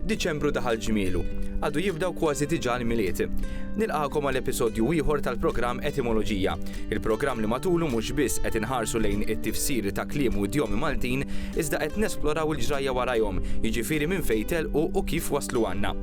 Diċembru daħal ġmielu, għadu jibdaw kważi diġà l-miliet. Nilqakom għal episodju ieħor tal-programm Etimoloġija, il-programm li matulu mhux biss qed inħarsu lejn it-tifsir ta' kliem u idjomi Maltin, iżda qed nesploraw il-ġrajja warajhom, jiġifieri minn fejn telqu u kif waslu għandna.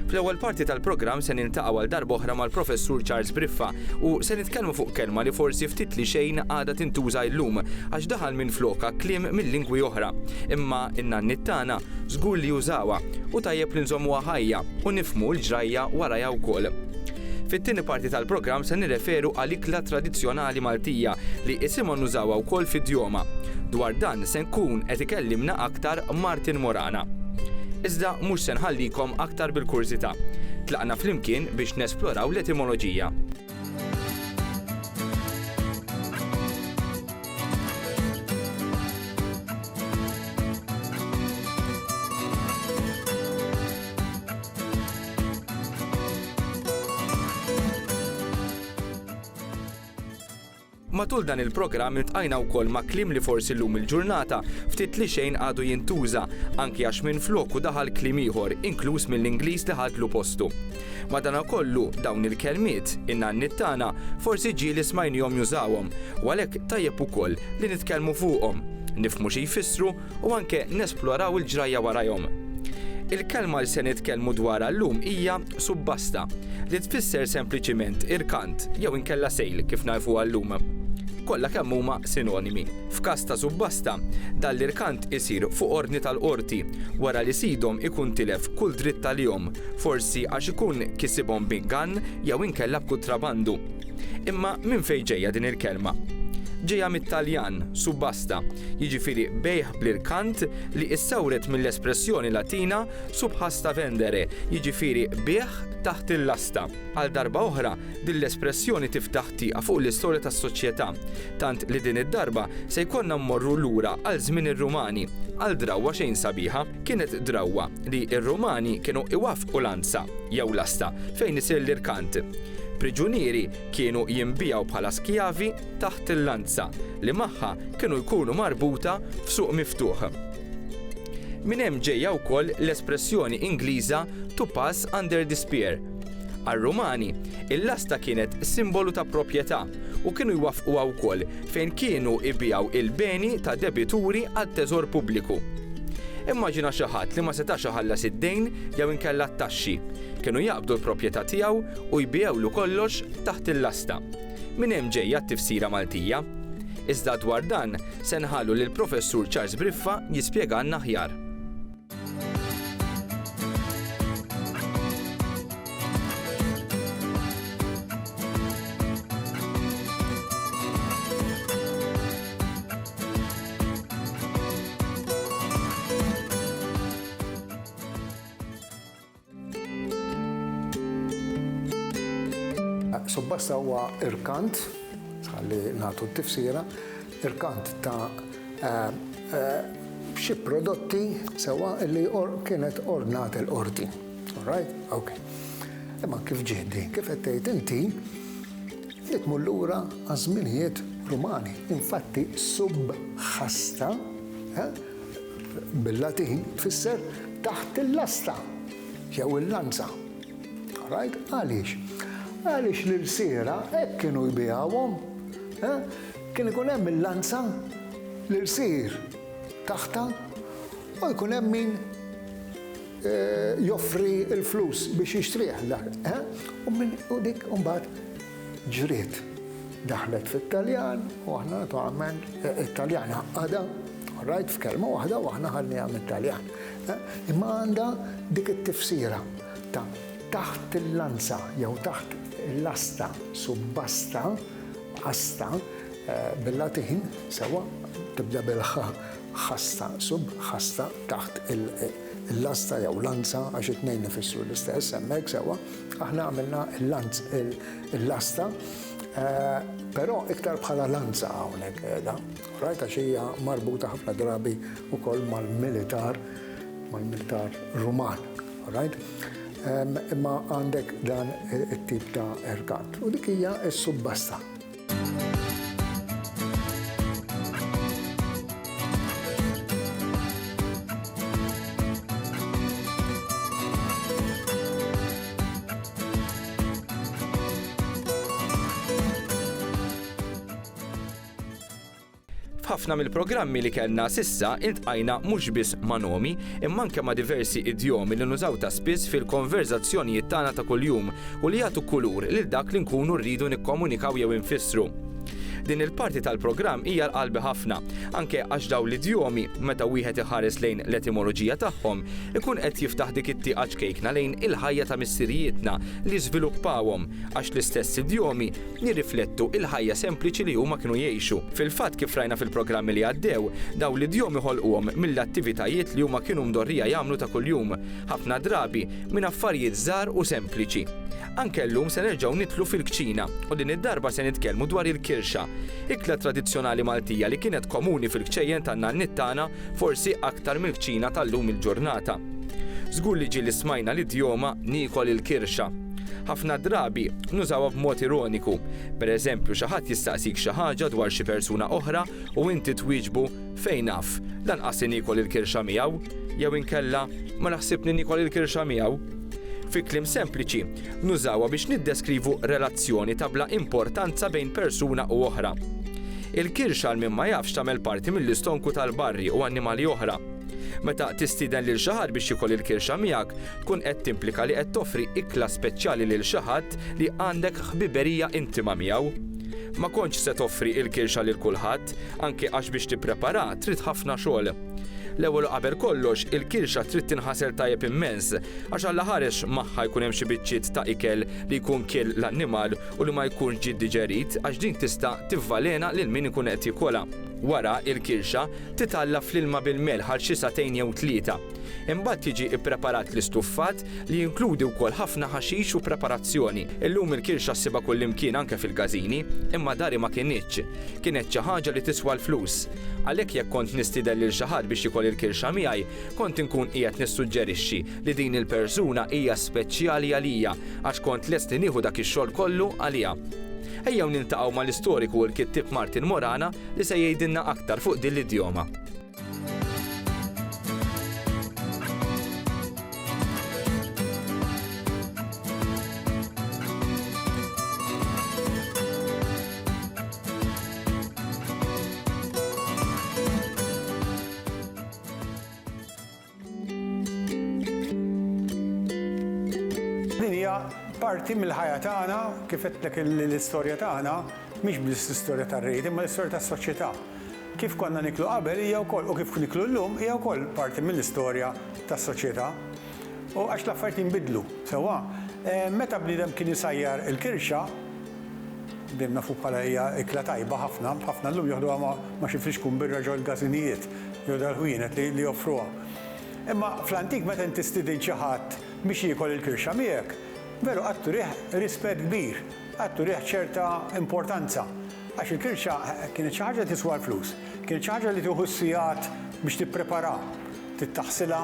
Fl-ewwel parti tal-programm se niltaqgħu għal darba oħra mal-Professur Charles Briffa u se nitkellmu fuq kelma li forsi ftit li xejn għadha tintuża llum għax daħal minn floka kliem mill-lingwi oħra. Imma in-nannit tagħna żgur li jużawha u tajjeb li nżommuha ħajja u nifhmu l-ġrajja warajha wkoll. Fit-tieni parti tal-programm se nirreferu għal ikla tradizzjonali Maltija li isimhom nużawha wkoll fid-djoma. Dwar dan se nkun qed ikellimna aktar Martin Morana. Iżda mhux se nħallikom aktar bil-kurżità. Tlaqna flimkien biex nesploraw l-etimoloġija. Matul dan il-programm iltqajna wkoll ma' kliem li forsi llum il-ġurnata ftit li xejn għadu jintuża anki għax minn floku daħal kliem ieħor inkluż mill-Ingliż li ħadlu postu. Madankollu dawn il-kelmiet in-nannit tagħna forsi ġieli smajnihom jużawhom u għalhekk tajjeb ukoll li nitkellmu fuqhom, nifhmu xi jfissru u anke nesploraw il-ġrajja warajhom. Il-kelma li se nitkellmu dwarha llum hija subbasta li tfisser sempliċiment irkant jew inkella sejl kif nafuha llum. Kollha kemm huma sinonimi. F'każ ta' subbasta, dan l-irkant isir fuq ordni tal-qorti wara li sidhom ikun tilef kull dritt tal-jom, forsi għax ikun kisibhom b'ingann jew inkella b'kuntrabandu. Imma minn fejn ġejja din il-kelma? Ġejja mit-Taljan subbasta, jiġifieri bejħ bl-irkant li issawret mill-espressjoni Latina subhasta vendere, jiġifieri bieħ taħt il-lasta. Għal darba oħra, din l-espressjoni tiftaħ tieqa fuq l-istorja tas-soċjetà, tant li din id-darba se jkollna mmorru lura għal żmien ir-Rumani, għal drawwa xejn sabiħa. Kienet drawwa li r-Rumani kienu iwaffqu lanza jew lasta fejn isir l-irkant. Priġunieri kienu jinbijaw bħala skjavi taħt il-lanza li magħha kienu jkunu marbuta f'suq miftuħ. Minn hemm ġejja wkoll l-espressjoni Ingliża to pass under the spear. Għar-Rumani, il-lasta kienet simbolu ta' proprjetà u kienu jwaffquha wkoll fejn kienu jbijaw il-beni ta' debituri għat-teżor pubbliku. Immaġina xi ħadd li ma setax iħallas id-dejn jew inkella t-taxxi. Kienu jaqbdu l-proprjetà tiegħu u jbijewlu kollox taħt il-lasta. Minn hemm ġejja t-tifsira Maltija. Iżda dwar dan se nħallu lill-Professur Charles Briffa jispjegalna aħjar. Subbasta huwa irkant, ħalli nagħtu t-tifsira, irkant ta' xi prodotti sewa li kienet ordnat il-qorti. All right? Okay. Imma kif ġiedi, kif qed tgħid inti li tmur lura għaż-żminijiet Rumani. Infatti subħasta bil-Latin tfisser taħt il-lasta jew il-lanza. All right? Għaliex? Għaliex l-irsiera hekk kienu jbijawhom, kien ikun hemm il-lanza l-irsier taħta u jkun hemm min joffri l-flus biex jixtrih u dik mbagħad ġriet daħlet fit-Taljan u aħna naturalment it-Taljan ħaqada, right, f'kelma waħda u aħna ħadniha mit-Taljan. Imma għandha dik it-tifsira ta' taħt il-lanza jew taħt il-lasta, subbasta, asta, bil-Latin, sewa, tibda bil-ħasta, subħasta, taħt il-lasta jew lanza, għax it-tnejn nifissru l-istess, hemmhekk sewa, aħna għamilna il-lasta, però iktar bħala lanza hawnhekk qiegħda. Rajt għax hija marbuta ħafna drabi wkoll mal-militar Ruman. Right? Imma għandek dan it-tip ta' irkant. U dik hija s-subbasta. F'ħafna mill-programmi li kellna sissa iltqajna mhux biss ma' nomi, imma anke ma' diversi idjomi li nużaw ta' spiss fil-konverzazzjonijiet tagħna ta' kuljum u li jagħtu kulur lil dak li nkunu rridu nikkomunikaw jew infissru. Din il-parti tal-programm hija l-qalbi ħafna, anke għax daw l-idjomi meta wieħed iħares lejn l-etimoloġija tagħhom ikun qed jiftaħ dik it-tieqa ċkejkna lejn il-ħajja ta' missirijietna li żviluppawhom għax l-istess idjomi jirriflettu il-ħajja sempliċi li huma kienu jgħixu. Fil-fatt kif rajna fil-programmi li għaddew, daw l-idjomi ħolquhom mill-attivitajiet li huma kienu mdorrija jagħmlu ta' kuljum, ħafna drabi minn affarijiet żgħar u sempliċi. Anke llum se nerġgħu nitlu fil-kċina u din id-darba se nitkellmu dwar il-kirxa, ikla tradizzjonali Maltija li kienet komuni fil-kċejjen tan-nannit tagħna forsi aktar mill-kċina tal-lum il-ġurnata. Żgur li ġieli smajna l-idjoma niekol il-kirxa. Ħafna drabi nużawha b'mod ironiku. Pereżempju xi ħadd jistaqsik xi ħaġa dwar xi persuna oħra u inti twieġbu fejn naf, lanqas niekol il-kirxa miegħu, jew inkella ma naħsibni niekol il-kirxa miegħu. Fi kliem sempliċi, nużawha biex niddeskrivu relazzjoni ta' bla importanza bejn persuna u oħra. Il-kirxa għal min ma jafx tagħmel parti mill-istonku tal-barri u annimali oħra. Meta tistieden lil xi ħadd biex jikol il-kirxa miegħek, tkun qed timplika li qed toffri ikla speċjali lil xi ħadd li għandek ħbiberija intima miegħu. Ma kontx se toffri il-kirxa lil kulħadd, anke għax biex tipprepara trid ħafna xogħol. L-ewwel qabel kollox, il-kirxa trid tinħasel tajjeb immens, għax alla ħarex magħha jkun hemm xi biċċiet ta' ikel li jkun kiel l-annimal u li ma jkunx ġie diġerit għax din tista' tivvalena lil min ikun qed jikolha. Wara il-kirxa titalla fl-ilma bil-melħ għal xi satejn jew tlieta. Imbagħad tiġi ppreparat l-istuffat li jinkludi wkoll ħafna ħaxix u preparazzjoni. Illum il-kirxa ssiba kullimkien anke fil-gażini, imma dari ma kienitx. Kienet xi ħaġa li tiswa l-flus. Għalhekk jekk kont nistieden lil xi ħadd biex jikol il-kirxa miegħi, kont inkun qiegħed nissuġġerixxi li din il-persuna hija speċjali għalija għax kont lest li nieħu dak ix-xogħol kollu għaliha. Ejjew niltaqgħu mal-istoriku u l-kittib Martin Morana li se jgħidilna aktar fuq din l-idjoma. Din hija parti mill-ħajja tagħna kif qedlek l-istorja tagħna mhix biss l-istorja tar-rejt imma l-istorja tas-soċjetà. Kif konna niklu qabel hija wkoll u kif niklu llum hija wkoll parti mill-istorja tas-soċjetà. U għax l-affarijiet jinbidlu sewwa. Meta bniedem kien isajjar il-kirxa, bdejna nafu bħala hija ikla tajba ħafna llum joħduha ma xi fixkun birra ġew il-gażinijiet jew dal-ħwienet li joffruha. Imma fl-antik meta inti tistieden xi ħadd biex jiekol il-kirxa miegħek, veru għattu rieħ rispett kbir, għattu rieħ ċerta importanza. Għax il-kirxa kienet xi ħaġa tiswa l-flus, kienet xi ħaġa li tieħu s-sigħat biex tipprepara, tittaħsilha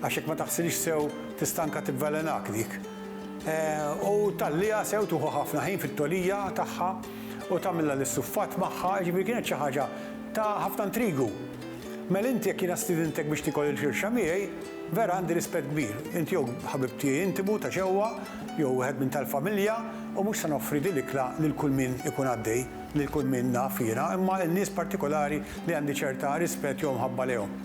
għax jekk ma taħsilix sew tistanka tivvelenak dik. U tallija sew tuħu ħafna ħin fit-tolija tagħha u tagħmilha l-istuffat magħha, ġifieri kienet xi ħaġa ta' ħafna intrigu. Mela inti jekk jiena stidintek biex tikol il-kirxa miegħi, vera għandi rispett kbir. Inti jew ħabib tiegħi intimu ta' ġewwa, jew wieħed minn tal-familja, u mhux se noffri din l-ikla lil kull min ikun għaddej, lil kull min naf jiena, imma n-nies partikolari li għandi ċerta rispett jew mħabba lehom.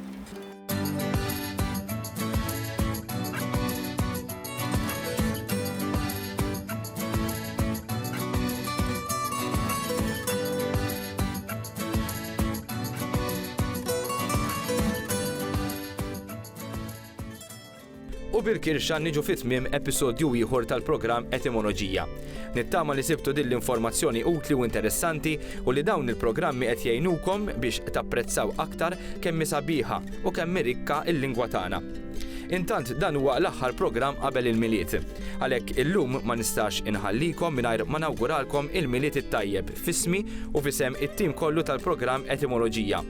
U bil-kirxa niġu fit-tmiem episodju ieħor tal-programm Etimoloġija. Nittama li sibtu din l-informazzjoni utli u interessanti u li dawn il-programmi qed jgħinukom biex tapprezzaw aktar kemm sabiħa u kemm rikka l-lingwa tagħna. Intant dan huwa l-aħħar programm qabel il-miliet. Għalhekk illum ma nistax inħallikom mingħajr ma nawguralkom il-miliet it-tajjeb fismi u fisem it-tim kollu tal-programm Etimoloġija.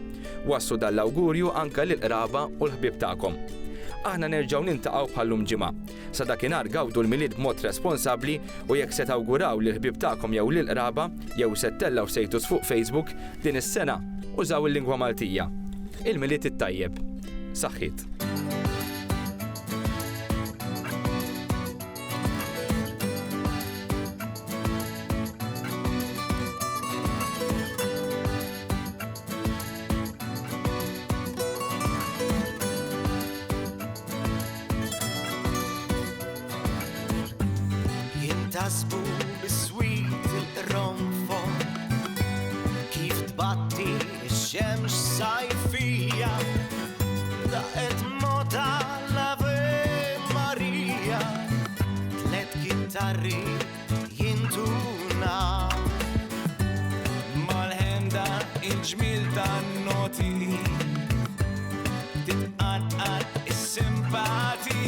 Wassu dal-awgurju anke lill-qraba u l-ħbieb tagħkom. Aħna nerġgħu nintaqgħu bħallum ġimgħa. Sa dakinhar gawdu l-milied b'mod responsabbli u jekk se tawguraw lil ħbieb tagħkom jew lil qraba jew se tellgħu sejtus fuq Facebook din is-sena użaw il-lingwa Maltija. Il-milied it-tajjeb. Saħħit. tasbu bis-swit il-ronfon kif tbatti x-xemx sajfija daqet mota l-Ave Marija tlet kittarri jintuna mal-ħemda il-ġmil tan-noti titqanqal is-simpatija